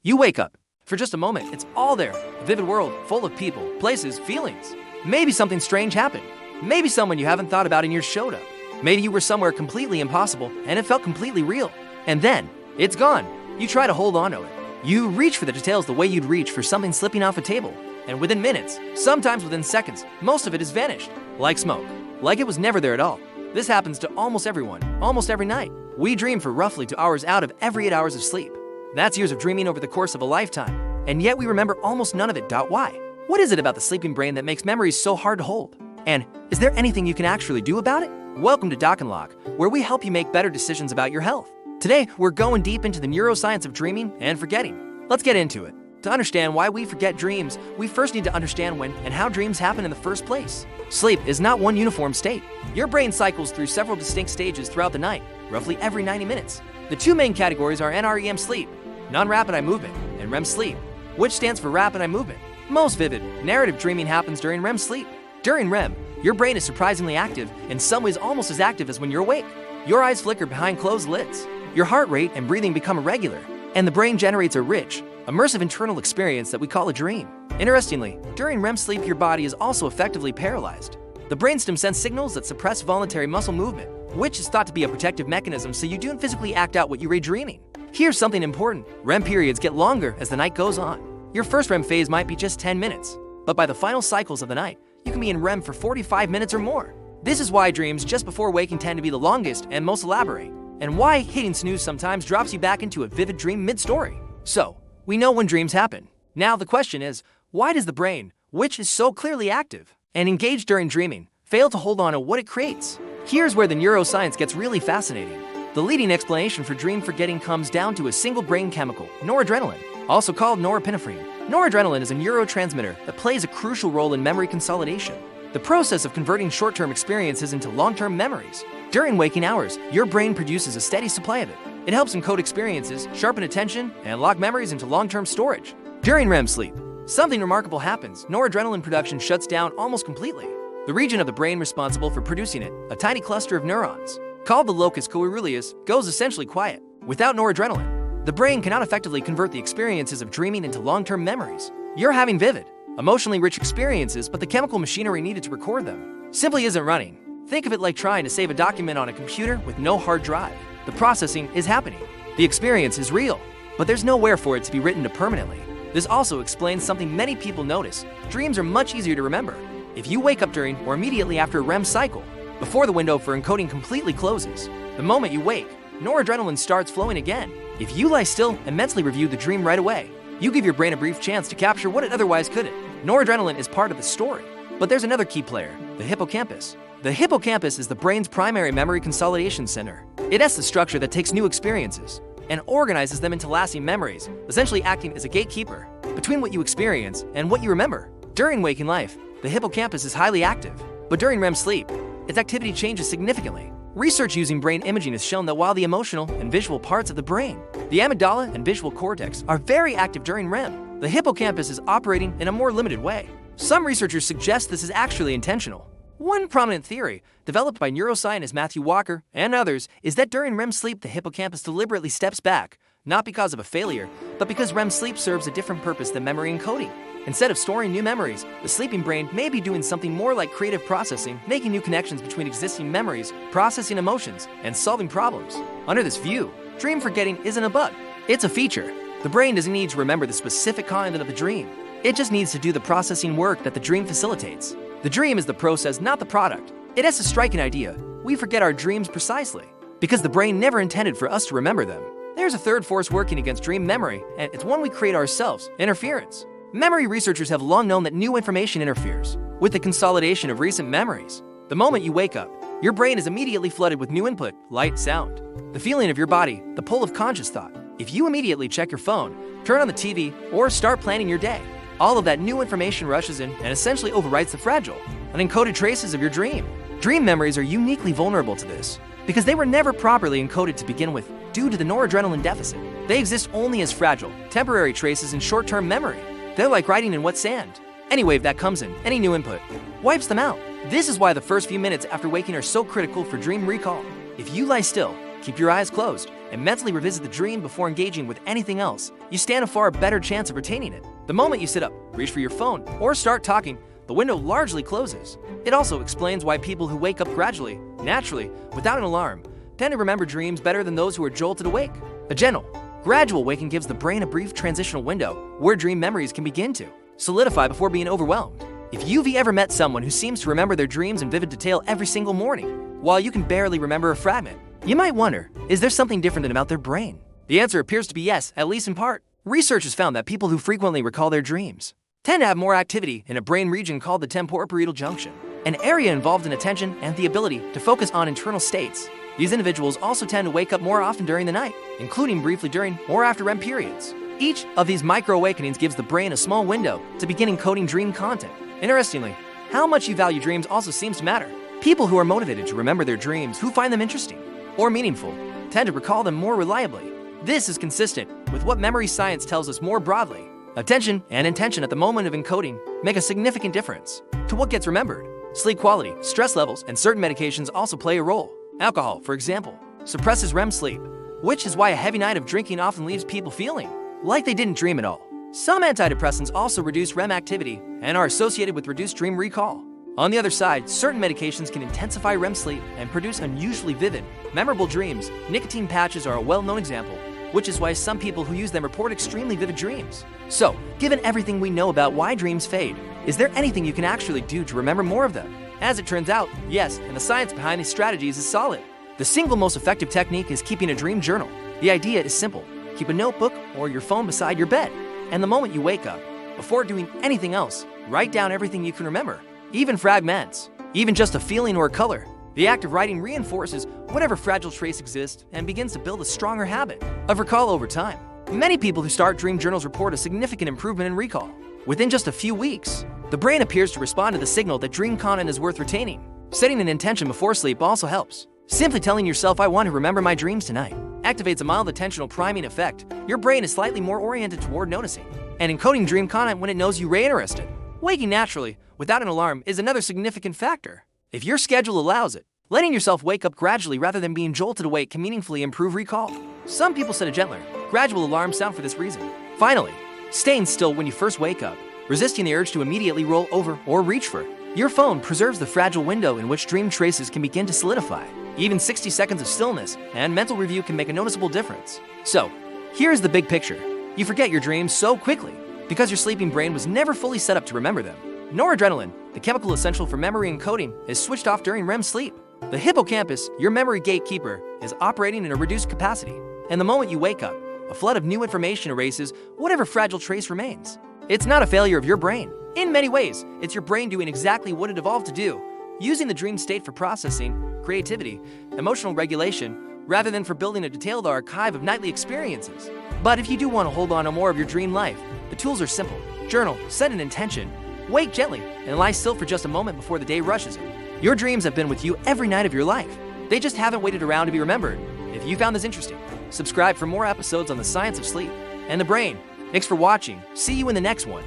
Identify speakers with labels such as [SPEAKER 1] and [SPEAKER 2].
[SPEAKER 1] You wake up. For just a moment, it's all there. A vivid world full of people, places, feelings. Maybe something strange happened. Maybe someone you haven't thought about in years showed up. Maybe you were somewhere completely impossible and it felt completely real. And then, it's gone. You try to hold on to it. You reach for the details the way you'd reach for something slipping off a table. And within minutes, sometimes within seconds, most of it has vanished. Like smoke. Like it was never there at all. This happens to almost everyone, almost every night. We dream for roughly 2 hours out of every 8 hours of sleep. That's years of dreaming over the course of a lifetime. And yet we remember almost none of it. Why? What is it about the sleeping brain that makes memories so hard to hold? And is there anything you can actually do about it? Welcome to Doc and Lock, where we help you make better decisions about your health. Today, we're going deep into the neuroscience of dreaming and forgetting. Let's get into it. To understand why we forget dreams, we first need to understand when and how dreams happen in the first place. Sleep is not one uniform state. Your brain cycles through several distinct stages throughout the night, roughly every 90 minutes. The two main categories are NREM sleep, non-rapid eye movement, and REM sleep, which stands for rapid eye movement. Most vivid, narrative dreaming happens during REM sleep. During REM, your brain is surprisingly active, in some ways almost as active as when you're awake. Your eyes flicker behind closed lids. Your heart rate and breathing become irregular, and the brain generates a rich, immersive internal experience that we call a dream. Interestingly, during REM sleep, your body is also effectively paralyzed. The brainstem sends signals that suppress voluntary muscle movement, which is thought to be a protective mechanism so you don't physically act out what you were dreaming. Here's something important. REM periods get longer as the night goes on. Your first REM phase might be just 10 minutes, but by the final cycles of the night, you can be in REM for 45 minutes or more. This is why dreams just before waking tend to be the longest and most elaborate, and why hitting snooze sometimes drops you back into a vivid dream mid-story. So, we know when dreams happen. Now the question is, why does the brain, which is so clearly active and engaged during dreaming, fail to hold on to what it creates? Here's where the neuroscience gets really fascinating. The leading explanation for dream forgetting comes down to a single brain chemical, noradrenaline, also called norepinephrine. Noradrenaline is a neurotransmitter that plays a crucial role in memory consolidation, the process of converting short-term experiences into long-term memories. During waking hours, your brain produces a steady supply of it. It helps encode experiences, sharpen attention, and lock memories into long-term storage. During REM sleep, something remarkable happens. Noradrenaline production shuts down almost completely. The region of the brain responsible for producing it, a tiny cluster of neurons, called the locus coeruleus, goes essentially quiet. Without noradrenaline, the brain cannot effectively convert the experiences of dreaming into long-term memories. You're having vivid, emotionally rich experiences, but the chemical machinery needed to record them simply isn't running. Think of it like trying to save a document on a computer with no hard drive. The processing is happening. The experience is real, but there's nowhere for it to be written to permanently. This also explains something many people notice. Dreams are much easier to remember if you wake up during or immediately after a REM cycle, before the window for encoding completely closes. The moment you wake, noradrenaline starts flowing again. If you lie still and mentally review the dream right away, you give your brain a brief chance to capture what it otherwise couldn't. Noradrenaline is part of the story. But there's another key player, the hippocampus. The hippocampus is the brain's primary memory consolidation center. It has the structure that takes new experiences and organizes them into lasting memories, essentially acting as a gatekeeper between what you experience and what you remember. During waking life, the hippocampus is highly active, but during REM sleep, its activity changes significantly. Research using brain imaging has shown that while the emotional and visual parts of the brain, the amygdala and visual cortex, are very active during REM, the hippocampus is operating in a more limited way. Some researchers suggest this is actually intentional. One prominent theory, developed by neuroscientist Matthew Walker and others, is that during REM sleep the hippocampus deliberately steps back, not because of a failure, but because REM sleep serves a different purpose than memory encoding. Instead of storing new memories, the sleeping brain may be doing something more like creative processing, making new connections between existing memories, processing emotions, and solving problems. Under this view, dream forgetting isn't a bug, it's a feature. The brain doesn't need to remember the specific content of the dream. It just needs to do the processing work that the dream facilitates. The dream is the process, not the product. It has a striking idea. We forget our dreams precisely because the brain never intended for us to remember them. There's a third force working against dream memory, and it's one we create ourselves: interference. Memory researchers have long known that new information interferes with the consolidation of recent memories. The moment you wake up, your brain is immediately flooded with new input: light, sound, the feeling of your body, the pull of conscious thought. If you immediately check your phone, turn on the TV, or start planning your day, all of that new information rushes in and essentially overwrites the fragile, unencoded traces of your dream. Dream memories are uniquely vulnerable to this because they were never properly encoded to begin with due to the noradrenaline deficit. They exist only as fragile, temporary traces in short-term memory. They're like writing in wet sand. Any wave that comes in, any new input, wipes them out. This is why the first few minutes after waking are so critical for dream recall. If you lie still, keep your eyes closed, and mentally revisit the dream before engaging with anything else, you stand a far better chance of retaining it. The moment you sit up, reach for your phone, or start talking, the window largely closes. It also explains why people who wake up gradually, naturally, without an alarm, tend to remember dreams better than those who are jolted awake. A gentle, gradual waking gives the brain a brief transitional window where dream memories can begin to solidify before being overwhelmed. If you've ever met someone who seems to remember their dreams in vivid detail every single morning, while you can barely remember a fragment, you might wonder, is there something different about their brain? The answer appears to be yes, at least in part. Research has found that people who frequently recall their dreams tend to have more activity in a brain region called the temporoparietal junction, an area involved in attention and the ability to focus on internal states. These individuals also tend to wake up more often during the night, including briefly during or after REM periods. Each of these micro-awakenings gives the brain a small window to begin encoding dream content. Interestingly, how much you value dreams also seems to matter. People who are motivated to remember their dreams, who find them interesting or meaningful, tend to recall them more reliably. This is consistent with what memory science tells us more broadly. Attention and intention at the moment of encoding make a significant difference to what gets remembered. Sleep quality, stress levels, and certain medications also play a role. Alcohol, for example, suppresses REM sleep, which is why a heavy night of drinking often leaves people feeling like they didn't dream at all. Some antidepressants also reduce REM activity and are associated with reduced dream recall. On the other side, certain medications can intensify REM sleep and produce unusually vivid, memorable dreams. Nicotine patches are a well-known example, which is why some people who use them report extremely vivid dreams. So, given everything we know about why dreams fade, is there anything you can actually do to remember more of them? As it turns out, yes, and the science behind these strategies is solid. The single most effective technique is keeping a dream journal. The idea is simple. Keep a notebook or your phone beside your bed, and the moment you wake up, before doing anything else, write down everything you can remember, even fragments, even just a feeling or a color. The act of writing reinforces whatever fragile trace exists and begins to build a stronger habit of recall over time. Many people who start dream journals report a significant improvement in recall. Within just a few weeks, the brain appears to respond to the signal that dream content is worth retaining. Setting an intention before sleep also helps. Simply telling yourself, "I want to remember my dreams tonight," activates a mild attentional priming effect. Your brain is slightly more oriented toward noticing and encoding dream content when it knows you're interested. Waking naturally, without an alarm, is another significant factor. If your schedule allows it, letting yourself wake up gradually rather than being jolted awake can meaningfully improve recall. Some people set a gentler, gradual alarm sound for this reason. Finally, staying still when you first wake up, resisting the urge to immediately roll over or reach for your phone preserves the fragile window in which dream traces can begin to solidify. Even 60 seconds of stillness and mental review can make a noticeable difference. So, here's the big picture. You forget your dreams so quickly because your sleeping brain was never fully set up to remember them. Noradrenaline, the chemical essential for memory encoding, is switched off during REM sleep. The hippocampus, your memory gatekeeper, is operating in a reduced capacity, and the moment you wake up, a flood of new information erases whatever fragile trace remains. It's not a failure of your brain. In many ways, it's your brain doing exactly what it evolved to do, using the dream state for processing, creativity, emotional regulation, rather than for building a detailed archive of nightly experiences. But if you do want to hold on to more of your dream life, the tools are simple. Journal, set an intention, wake gently, and lie still for just a moment before the day rushes in. Your dreams have been with you every night of your life. They just haven't waited around to be remembered. If you found this interesting, subscribe for more episodes on the science of sleep and the brain. Thanks for watching. See you in the next one.